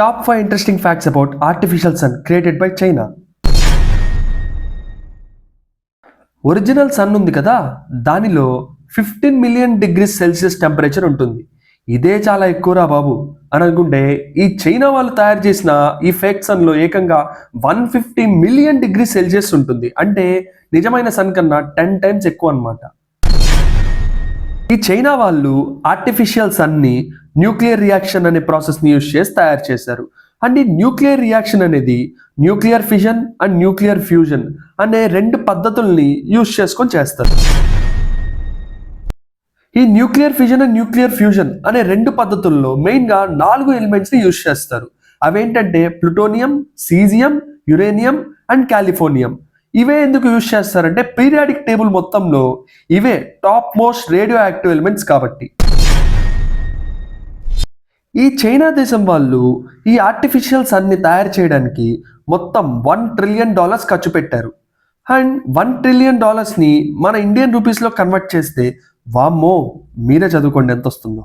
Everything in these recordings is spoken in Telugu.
Top 5 interesting facts about artificial sun created by China. Original sun ఉంది కదా, దానిలో 15 మిలియన్ డిగ్రీస్ సెల్సియస్ టెంపరేచర్ ఉంటుంది. ఇదే చాలా ఎక్కువరా బాబు అని అనుకుంటే, ఈ చైనా వాళ్ళు తయారు చేసిన ఈ ఫేక్ సన్ లో ఏకంగా 150 మిలియన్ డిగ్రీ సెల్సియస్ ఉంటుంది. అంటే నిజమైన సన్ కన్నా 10 టైమ్స్ ఎక్కువ అన్నమాట. ఈ చైనా వాళ్ళు ఆర్టిఫిషియల్ సన్ ని న్యూక్లియర్ రియాక్షన్ అనే ప్రాసెస్ ని యూజ్ చేసి తయారు చేశారు. అండ్ ఈ న్యూక్లియర్ రియాక్షన్ అనేది nuclear fission and nuclear fusion అనే రెండు పద్ధతుల్ని యూజ్ చేసుకొని చేస్తారు. ఈ nuclear fission and nuclear fusion అనే రెండు పద్ధతుల్లో మెయిన్ గా 4 ఎలిమెంట్స్ ని యూజ్ చేస్తారు. అవేంటంటే plutonium, caesium, uranium and californium. ఇవే ఎందుకు యూజ్ చేస్తారంటే పీరియాడిక్ టేబుల్ మొత్తంలో ఇవే top most radio active elements కాబట్టి. ఈ చైనా దేశం వాళ్ళు ఈ ఆర్టిఫిషియల్ సన్ ని తయారు చేయడానికి మొత్తం $1 ట్రిలియన్ ఖర్చు పెట్టారు. అండ్ $1 ట్రిలియన్ ని మన ఇండియన్ రూపీస్ లో కన్వర్ట్ చేస్తే వామ్మో, మీరే చదువుకోండి ఎంత వస్తుందో.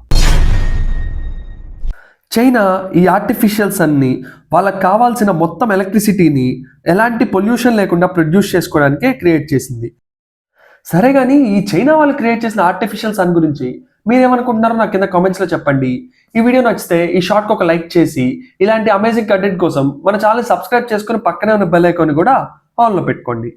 చైనా ఈ ఆర్టిఫిషియల్ సన్ని వాళ్ళకి కావాల్సిన మొత్తం ఎలక్ట్రిసిటీని ఎలాంటి పొల్యూషన్ లేకుండా ప్రొడ్యూస్ చేసుకోవడానికే క్రియేట్ చేసింది. సరే కానీ ఈ చైనా వాళ్ళు క్రియేట్ చేసిన ఆర్టిఫిషియల్ సన్ గురించి మీరేమనుకుంటున్నారో నాకు కింద కామెంట్స్లో చెప్పండి. ఈ వీడియో నచ్చితే ఈ షార్ట్కి ఒక లైక్ చేసి ఇలాంటి అమేజింగ్ కంటెంట్ కోసం మన ఛానల్ సబ్స్క్రైబ్ చేసుకుని పక్కనే ఉన్న బెల్ ఐకాన్ కూడా ఆన్లో పెట్టుకోండి.